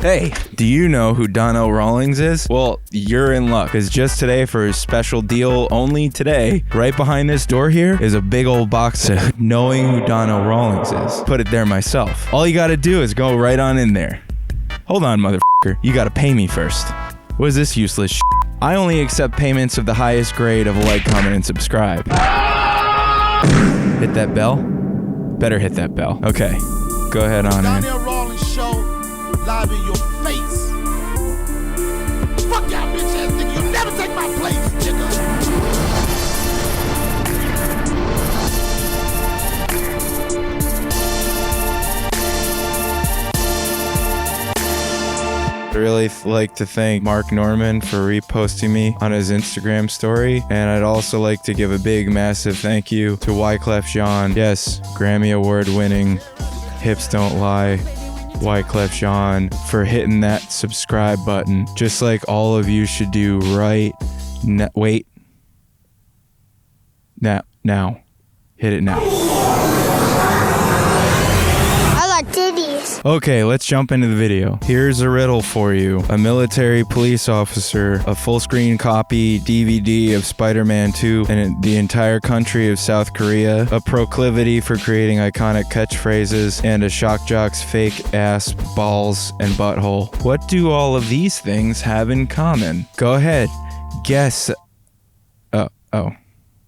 Hey, do you know who Donnell Rawlings is? Well, you're in luck, because just today, for a special deal only today, right behind this door here is a big old box of knowing who Donnell Rawlings is. Put it there myself. All you gotta do is go right on in there. Hold on, motherfucker. You gotta pay me first. What is this useless shit? I only accept payments of the highest grade of a like, comment, and subscribe. Hit that bell? Better hit that bell. Okay, go ahead on in. Donnell Rawlings Show, live in your face. Fuck y'all bitch ass nigga, you never take my place, nigga. I'd really like to thank Mark Norman for reposting me on his Instagram story, and I'd also like to give a big massive thank you to Wyclef Jean. Yes, Grammy Award winning Hips Don't Lie Wyclef Jean for hitting that subscribe button, just like all of you should do right now. Wait. Now. Hit it now. Okay, let's jump into the video. Here's a riddle for you. A military police officer, a full screen copy DVD of Spider-Man 2, and the entire country of South Korea, a proclivity for creating iconic catchphrases, and a shock jock's fake ass, balls, and butthole. What do all of these things have in common? Go ahead. Guess.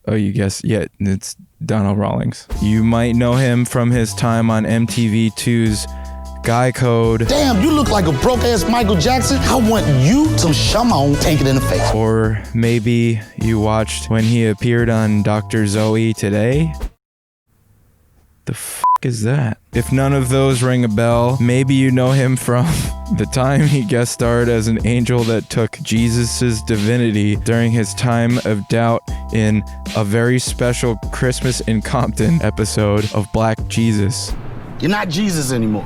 Oh, you guess. Yeah, it's Donnell Rawlings. You might know him from his time on MTV2's Guy Code. Damn, you look like a broke ass Michael Jackson. I want you to shove on, take it in the face. Or maybe you watched when he appeared on Dr. Zoe Today? The f is that? If none of those ring a bell, maybe you know him from the time he guest starred as an angel that took Jesus's divinity during his time of doubt in a very special Christmas in Compton episode of Black Jesus. You're not Jesus anymore.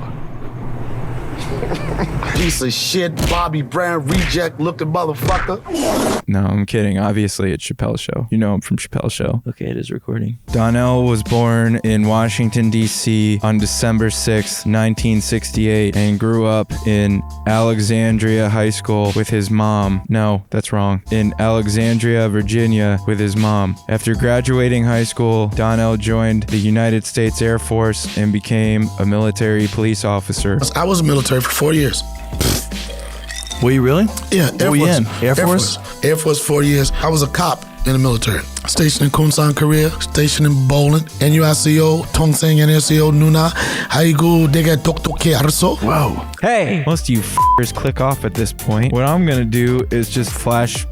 Piece of shit, Bobby Brown reject looking motherfucker. No, I'm kidding. Obviously, it's Chappelle Show. You know him from Chappelle Show. Okay, it is recording. Donnell was born in Washington, D.C. on December 6, 1968, and grew up in Alexandria High School with his mom. No, that's wrong. In Alexandria, Virginia, with his mom. After graduating high school, Donnell joined the United States Air Force and became a military police officer. I was military for 4 years. Were you really? Yeah, Air Force. In? Air Force? Air Force 4 years. I was a cop in the military. Stationed in Kunsan, Korea. Stationed in Poland. NUICO, Tongsang, NSCO, Nuna, Haigu, Dega, Doktoke, Arso. Whoa. Hey! Most of you f***ers click off at this point. What I'm gonna do is just flash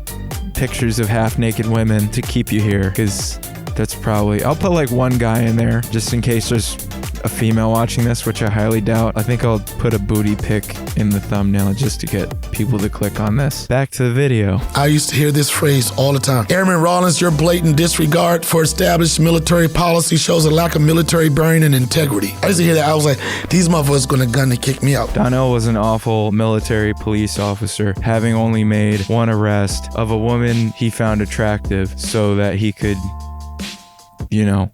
pictures of half-naked women to keep you here, because that's probably... I'll put like one guy in there, just in case there's a female watching this, which I highly doubt. I think I'll put a booty pic in the thumbnail just to get people to click on this. Back to the video. I used to hear this phrase all the time. Airman Rawlings, your blatant disregard for established military policy shows a lack of military brain and integrity. I used to hear that. I was like, these motherfuckers gonna gun and kick me out. Donnell was an awful military police officer, having only made one arrest of a woman he found attractive so that he could, you know,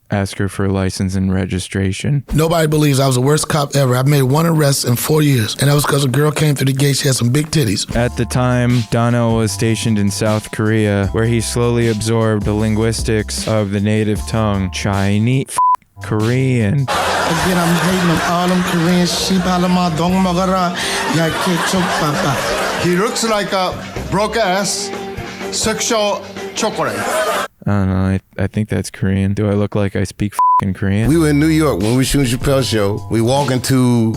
ask her for license and registration. Nobody believes I was the worst cop ever. I've made one arrest in 4 years, and that was because a girl came through the gate. She had some big titties. At the time, Donnell was stationed in South Korea, where he slowly absorbed the linguistics of the native tongue, Chinese, Korean. Again, I'm hating on all them Korean sheep. He looks like a broke ass sexual chocolate. I don't know, I think that's Korean. Do I look like I speak f***ing Korean? We were in New York when we were shooting Chappelle Show. We walk into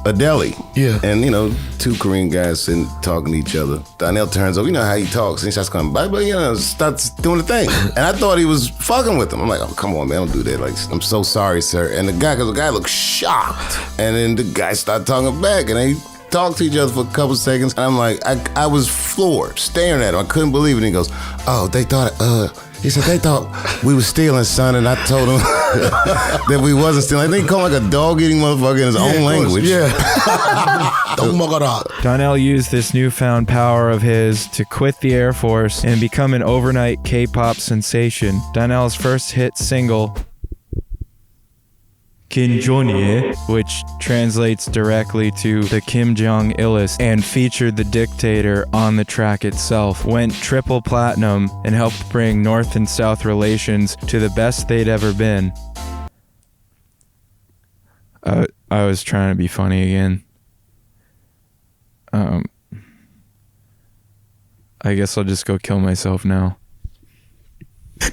a deli. Yeah. And, you know, two Korean guys sitting talking to each other. Donnell turns over, you know how he talks, and he starts going, but you know, starts doing the thing. And I thought he was fucking with him. I'm like, oh, come on, man, don't do that. Like, I'm so sorry, sir. And because the guy looked shocked. And then the guy started talking back, and they talked to each other for a couple seconds. And I'm like, I was floored, staring at him. I couldn't believe it. And he goes, oh, they thought, he said, they thought we were stealing, son, and I told them that we wasn't stealing. They call him like a dog-eating motherfucker in his own language. Yeah. Donnell used this newfound power of his to quit the Air Force and become an overnight K-pop sensation. Donnell's first hit single Kim Jong-il, which translates directly to the Kim Jong-illest, and featured the dictator on the track itself, went triple platinum and helped bring North and South relations to the best they'd ever been. I was trying to be funny again. I guess I'll just go kill myself now.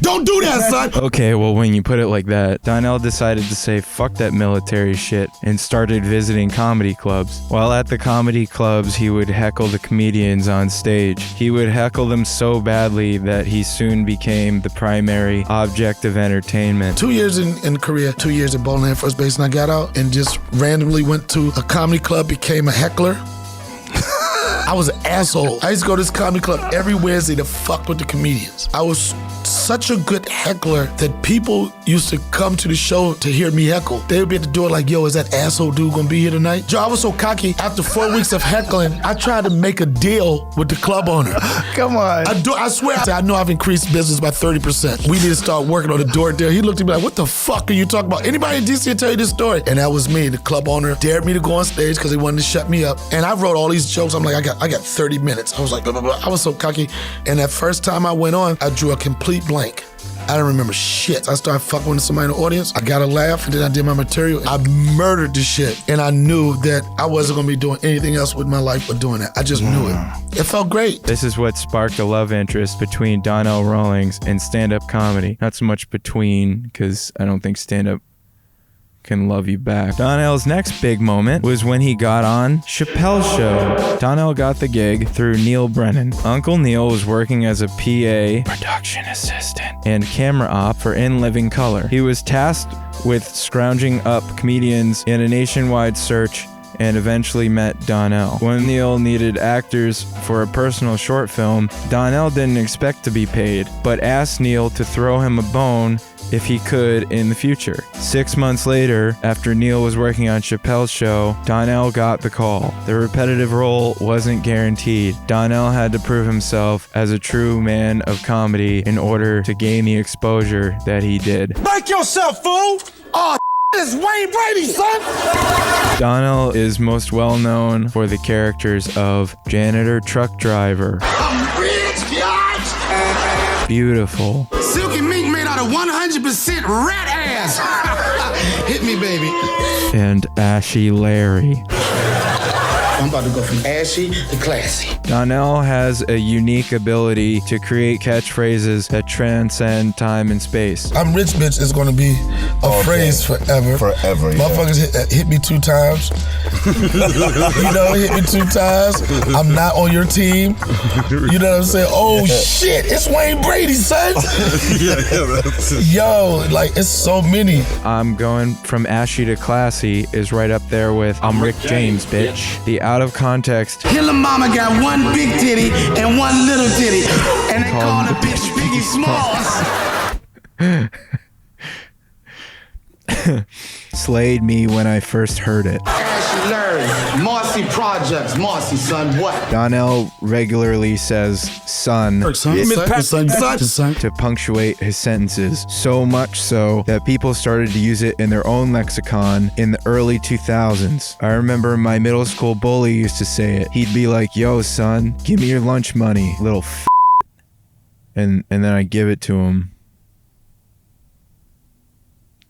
Don't do that, son. Okay, well, when you put it like that, Donnell decided to say fuck that military shit and started visiting comedy clubs. While at the comedy clubs, he would heckle the comedians on stage. He would heckle them so badly that he soon became the primary object of entertainment. 2 years in Korea, 2 years at Bowling Air Force Base, and I got out and just randomly went to a comedy club, became a heckler. I was an asshole. I used to go to this comedy club every Wednesday to fuck with the comedians. I was such a good heckler that people used to come to the show to hear me heckle. They would be at the door like, yo, is that asshole dude gonna be here tonight? Joe, I was so cocky. After 4 weeks of heckling, I tried to make a deal with the club owner. Come on. I swear, I know I've increased business by 30%. We need to start working on the door deal. He looked at me like, what the fuck are you talking about? Anybody in DC will tell you this story. And that was me. The club owner dared me to go on stage because he wanted to shut me up. And I wrote all these jokes. I'm like, I got 30 minutes. I was like, blah, blah, blah. I was so cocky. And that first time I went on, I drew a complete blank. I don't remember shit. I started fucking with somebody in the audience. I got a laugh, and then I did my material. I murdered the shit. And I knew that I wasn't gonna be doing anything else with my life but doing that. I just knew it. It felt great. This is what sparked a love interest between Donnell Rawlings and stand-up comedy. Not so much between, because I don't think stand-up can love you back. Donnell's next big moment was when he got on Chappelle Show. Donnell got the gig through Neil Brennan. Uncle Neil was working as a PA, production assistant, and camera op for In Living Color. He was tasked with scrounging up comedians in a nationwide search and eventually met Donnell. When Neil needed actors for a personal short film, Donnell didn't expect to be paid, but asked Neil to throw him a bone if he could in the future. 6 months later, after Neil was working on Chappelle's Show, Donnell got the call. The repetitive role wasn't guaranteed. Donnell had to prove himself as a true man of comedy in order to gain the exposure that he did. Make yourself, fool! Oh, it's Wayne Brady, son! Donnell is most well known for the characters of janitor, truck driver, I'm rich, biatch! beautiful, Silky mink made out of 100% rat ass! Hit me, baby. and ashy Larry. I'm about to go from ashy to classy. Donnell has a unique ability to create catchphrases that transcend time and space. I'm rich, bitch is gonna be a phrase forever. Forever, yeah. Motherfuckers hit me 2 times. You know, hit me 2 times. I'm not on your team. You know what I'm saying? Oh shit, it's Wayne Brady, son. Yo, like it's so many. I'm going from ashy to classy is right up there with I'm Rick James, bitch. The out of context Killer mama got one big titty and one little titty, and they call the bitch Biggie Smalls. slayed me when I first heard it. Ashy Larry, Marcy Projects, Marcy, son, what? Donnell regularly says son to punctuate his sentences, so much so that people started to use it in their own lexicon in the early 2000s. I remember my middle school bully used to say it. He'd be like, yo son, give me your lunch money, little f***. And then I'd give it to him.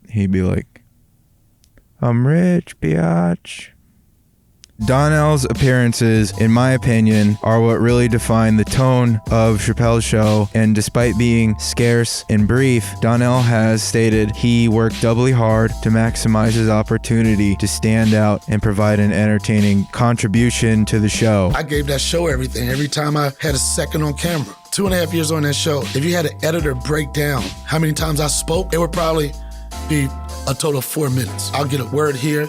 He'd be like, I'm rich, biatch. Donnell's appearances, in my opinion, are what really define the tone of Chappelle's Show, and despite being scarce and brief, Donnell has stated he worked doubly hard to maximize his opportunity to stand out and provide an entertaining contribution to the show. I gave that show everything. Every time I had a second on camera. 2.5 years on that show. If you had an editor break down how many times I spoke, it would probably be a total of 4 minutes. I'll get a word here,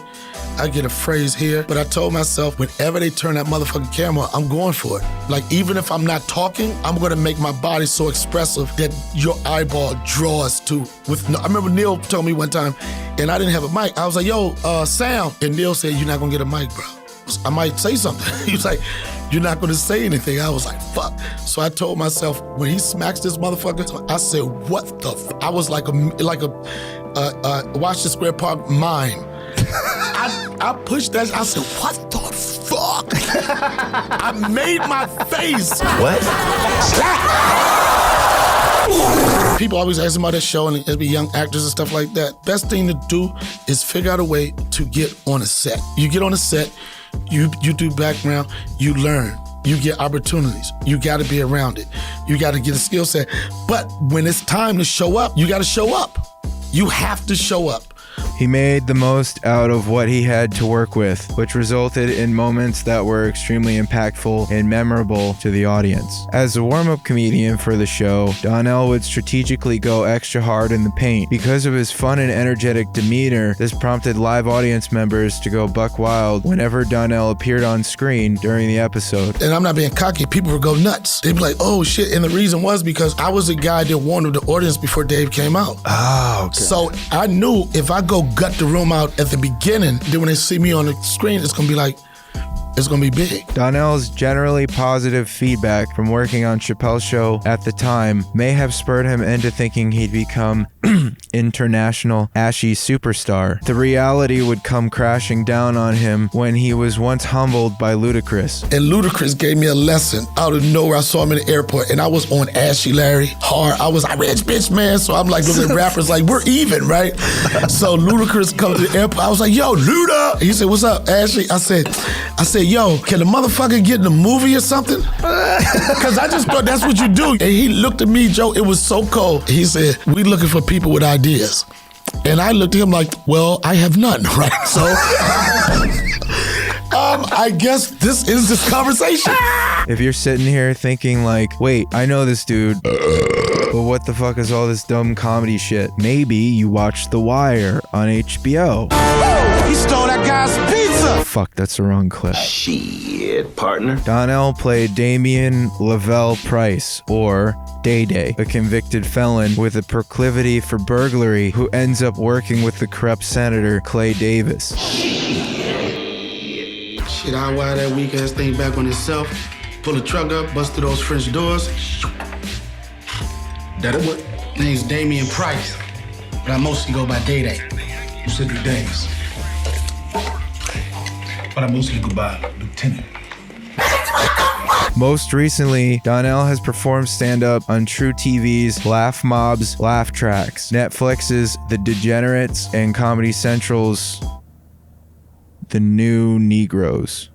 I get a phrase here, but I told myself, whenever they turn that motherfucking camera, I'm going for it. Like, even if I'm not talking, I'm gonna make my body so expressive that your eyeball draws to. I remember Neil told me one time, and I didn't have a mic. I was like, yo, Sam. And Neil said, you're not gonna get a mic, bro. I might say something. He was like, you're not gonna say anything. I was like, fuck. So I told myself, when he smacks this motherfucker, I said, what the I was like a Washington Square Park mime. I pushed that, I said, what the fuck? I made my face. What? People always ask about that show and it'd be young actors and stuff like that. Best thing to do is figure out a way to get on a set. You get on a set, you do background, you learn. You get opportunities. You got to be around it. You got to get a skill set. But when it's time to show up, you got to show up. You have to show up. He made the most out of what he had to work with, which resulted in moments that were extremely impactful and memorable to the audience. As a warm-up comedian for the show, Donnell would strategically go extra hard in the paint. Because of his fun and energetic demeanor, this prompted live audience members to go buck wild whenever Donnell appeared on screen during the episode. And I'm not being cocky, people would go nuts. They'd be like, oh shit, and the reason was because I was the guy that warned the audience before Dave came out. Oh, okay. So I knew if I go gut the room out at the beginning, then when they see me on the screen, it's gonna be like, it's gonna be big. Donnell's generally positive feedback from working on Chappelle Show at the time may have spurred him into thinking he'd become international ashy superstar. The reality would come crashing down on him when he was once humbled by Ludacris. And Ludacris gave me a lesson out of nowhere. I saw him in the airport and I was on Ashy Larry hard. I was like, rich bitch, man. So I'm like looking at rappers like, we're even, right? So Ludacris comes to the airport. I was like, yo, Luda. He said, what's up, Ashley? I said, yo, can the motherfucker get in the movie or something? Because I just thought that's what you do. And he looked at me, Joe, it was so cold. He said, we looking for people with ideas. And I looked at him like, well, I have none, right? So, I guess this is this conversation. If you're sitting here thinking like, wait, I know this dude, but what the fuck is all this dumb comedy shit? Maybe you watched The Wire on HBO. He stole that guy's pizza. Fuck, that's the wrong clip. Shit, partner. Donnell played Damian Lavelle Price, or Day Day, a convicted felon with a proclivity for burglary who ends up working with the corrupt Senator Clay Davis. Shit, I wire that weak ass thing back on itself, pull the truck up, bust through those French doors. That it what? Name's Damian Price, but I mostly go by Day Day. You said your days. But I mostly go by Lieutenant. Most recently, Donnell has performed stand-up on True TV's Laugh Mob's Laugh Tracks, Netflix's The Degenerates, and Comedy Central's The New Negroes.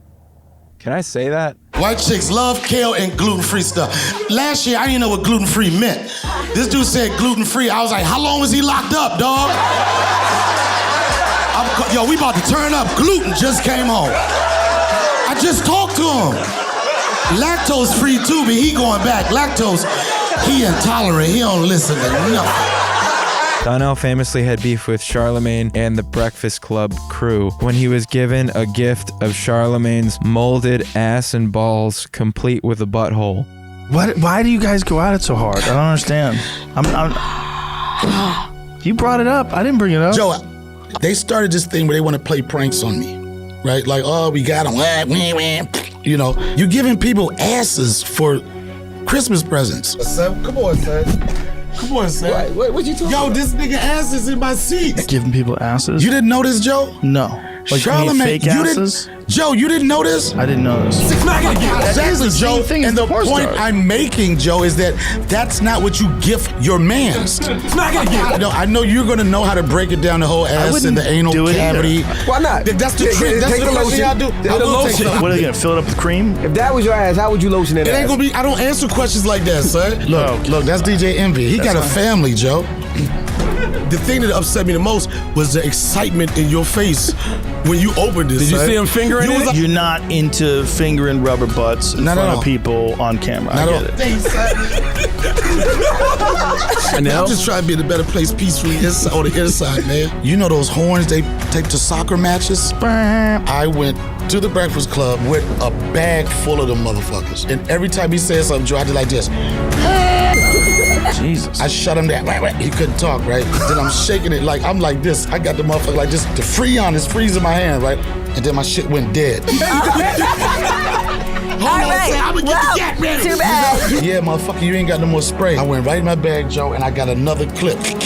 Can I say that? White chicks love kale and gluten-free stuff. Last year, I didn't know what gluten-free meant. This dude said gluten-free. I was like, how long was he locked up, dog? Yo, we about to turn up. Gluten just came home. I just talked to him. Lactose free too, but he going back. Lactose, he intolerant. He don't listen to nothing. Donnell famously had beef with Charlemagne and the Breakfast Club crew when he was given a gift of Charlemagne's molded ass and balls, complete with a butthole. What? Why do you guys go at it so hard? I don't understand. You brought it up. I didn't bring it up. Joe, they started this thing where they want to play pranks on me, right? Like, oh, we got them. You know, you're giving people asses for Christmas presents. Come on, son. Come on, son. What you talking about? Yo, this nigga ass is in my seats. Giving people asses? You didn't know this, Joe? No. Like Charlemagne, fake asses? Joe, you didn't know this? I didn't know this. Exactly, Joe. And the point I'm making, Joe, is that that's not what you gift your mans. I know you're gonna know how to break it down, the whole ass and the anal cavity. Why not? That's the trick. That's the first thing I do. I will take What are they gonna fill it up with cream? If that was your ass, how would you lotion it? It ain't gonna be. I don't answer questions like that, son. Look, that's DJ Envy. He got a family, Joe. The thing that upset me the most was the excitement in your face when you opened this. Did you see him fingering it? You're not into fingering rubber butts in front of people on camera. I get it. I'm just trying to be in a better place peacefully on the inside, man. You know those horns they take to soccer matches? I went to the Breakfast Club with a bag full of them motherfuckers. And every time he said something, Joe, I did like this. Jesus. I shut him down. He couldn't talk, right? Then I'm shaking it like, I'm like this. I got the motherfucker like this. The Freon is freezing my hand, right? And then my shit went dead. Hold on, right. I'm gonna get the gat ready. Too bad. Yeah, motherfucker, you ain't got no more spray. I went right in my bag, Joe, and I got another clip. Fuck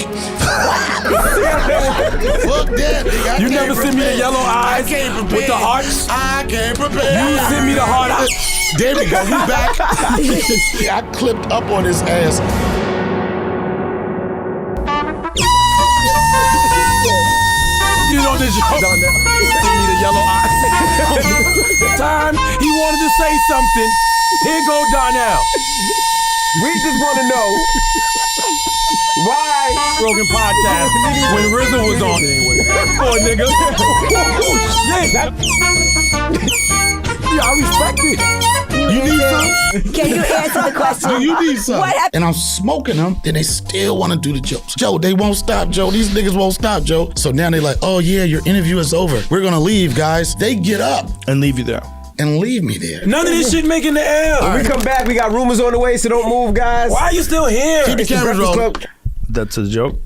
that, nigga. You never sent me the yellow eyes with the hearts? I can't prepare. You sent me the heart eyes. There we go, we back. I clipped up on his ass. You know this show. Send me the yellow eyes. Time he wanted to say something. Here go Donnell. We just want to know why Rogan podcast when RZA was on. Boy, nigga. Yeah, I respect it. You need some? Can you answer the question? You need some. What happened? And I'm smoking them, then they still want to do the jokes. Joe, they won't stop, Joe. These niggas won't stop, Joe. So now they like, oh yeah, your interview is over. We're gonna leave, guys. They get up And leave you there. and leave me there. None of this shit making the air. When we come back, we got rumors on the way, so don't move, guys. Why are you still here? Keep the cameras rolling. That's a joke.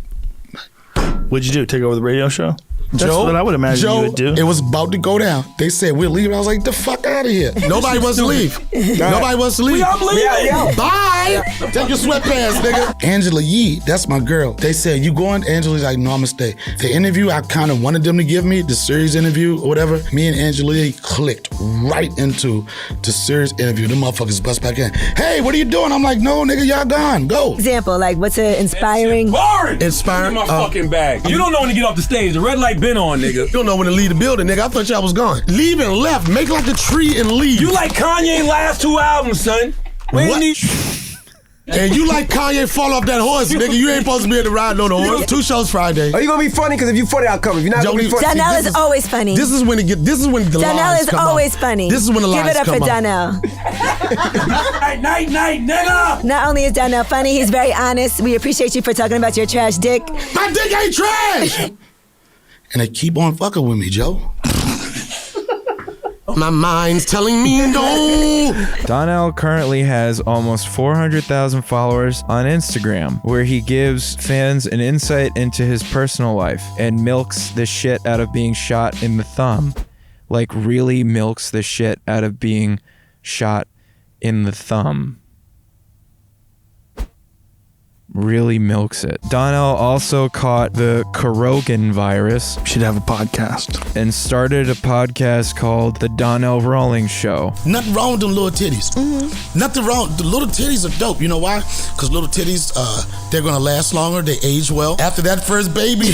What'd you do? Take over the radio show? That's Joe, what I would imagine you would do. It was about to go down. They said we're leaving. I was like, the fuck out of here. Nobody wants to leave. Nobody wants to leave. I'm leaving. Yeah. Bye. Take your sweatpants, nigga. Angela Yee, that's my girl. They said, you going? Angela's like, no, I'm gonna stay. The interview I kind of wanted them to give me, the series interview or whatever, me and Angela Yee clicked right into the series interview. The motherfuckers bust back in. Hey, what are you doing? I'm like, no, nigga, y'all gone. Go. Example, like what's an inspiring? Boring. Inspiring. Give me my fucking bag. You don't know when to get off the stage. The red light been on, nigga. You don't know when to leave the building, nigga. I thought y'all was gone. Leave and left. Make like a tree and leave. You like Kanye last 2 albums, son. What? And you like Kanye fall off that horse, nigga. You ain't supposed to be able to ride on the horse. 2 shows Friday. Are you gonna be funny? Because if you funny, I'll come. If you're not gonna be funny, Donnell is always funny. This is when the Donnell lies is come always out. funny. This is when the lies Give it up come for out. Donnell. Night, nigga. Not only is Donnell funny, he's very honest. We appreciate you for talking about your trash dick. My dick ain't trash. And they keep on fucking with me, Joe. My mind's telling me no. Donnell currently has almost 400,000 followers on Instagram, where he gives fans an insight into his personal life and milks the shit out of being shot in the thumb. Like, really milks the shit out of being shot in the thumb. Really milks it. Donnell also caught the Rogan virus. Should have a podcast. And started a podcast called The Donnell Rawlings Show. Nothing wrong with them little titties. Nothing wrong. The little titties are dope. You know why? Because little titties, they're gonna last longer. They age well. After that first baby,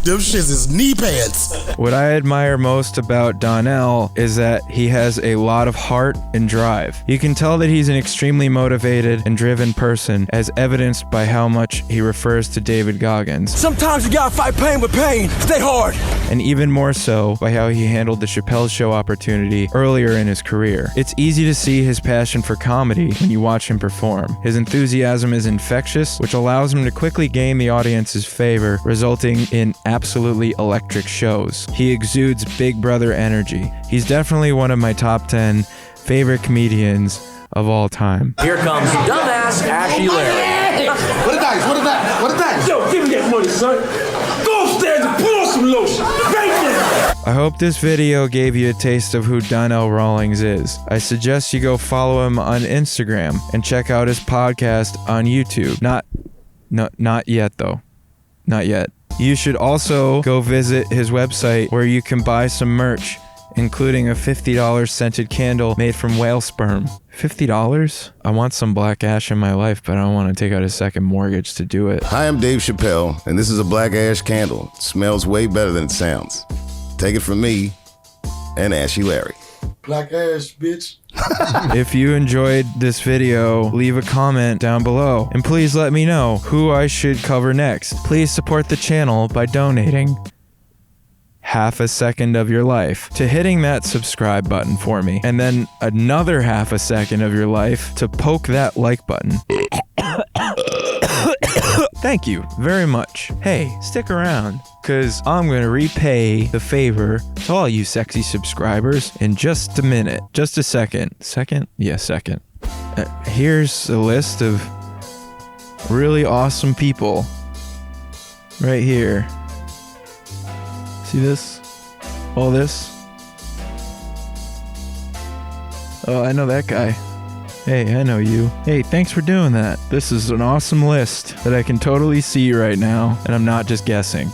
them shits is knee pads. What I admire most about Donnell is that he has a lot of heart and drive. You can tell that he's an extremely motivated and driven person, as evidenced by how much he refers to David Goggins. Sometimes you gotta fight pain with pain. Stay hard. And even more so by how he handled the Chappelle Show opportunity earlier in his career. It's easy to see his passion for comedy when you watch him perform. His enthusiasm is infectious, which allows him to quickly gain the audience's favor, resulting in absolutely electric shows. He exudes Big Brother energy. He's definitely one of my top 10 favorite comedians of all time. Here comes dumbass Ashy Larry. What a dice? What a dice? What a dice? Yo, give me that money, son. Go upstairs and put on some lotion. Right there. I hope this video gave you a taste of who Donnell Rawlings is. I suggest you go follow him on Instagram and check out his podcast on YouTube. Not yet though. Not yet. You should also go visit his website where you can buy some merch, including a $50 scented candle made from whale sperm. $50? I want some black ash in my life, but I don't want to take out a second mortgage to do it. Hi, I'm Dave Chappelle, and this is a black ash candle. It smells way better than it sounds. Take it from me and Ashy Larry. Black ash, bitch. If you enjoyed this video, leave a comment down below. And please let me know who I should cover next. Please support the channel by donating half a second of your life to hitting that subscribe button for me, and then another half a second of your life to poke that like button. Thank you very much. Hey, stick around, because I'm going to repay the favor to all you sexy subscribers in just a minute. Just a second. Second? Yeah, second. Here's a list of really awesome people right here. See this? All this? Oh, I know that guy. Hey, I know you. Hey, thanks for doing that. This is an awesome list that I can totally see right now, and I'm not just guessing.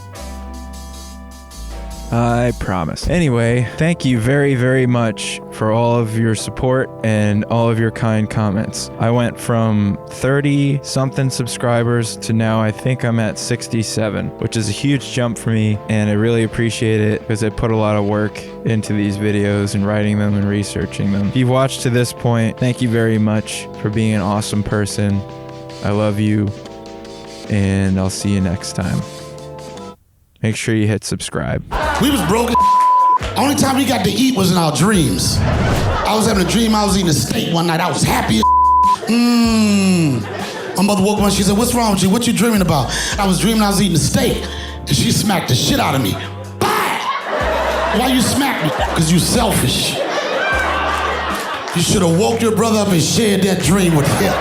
I promise. Anyway, thank you very, very much for all of your support and all of your kind comments. I went from 30-something subscribers to now I think I'm at 67, which is a huge jump for me, and I really appreciate it because I put a lot of work into these videos and writing them and researching them. If you've watched to this point, thank you very much for being an awesome person. I love you, and I'll see you next time. Make sure you hit subscribe. We was broke. Only time we got to eat was in our dreams. I was having a dream I was eating a steak one night. I was happy as My mother woke up and she said, "What's wrong with you? What you dreaming about?" I was dreaming I was eating a steak. And she smacked the shit out of me. Bah! Why you smack me? Because you selfish. You should have woke your brother up and shared that dream with him.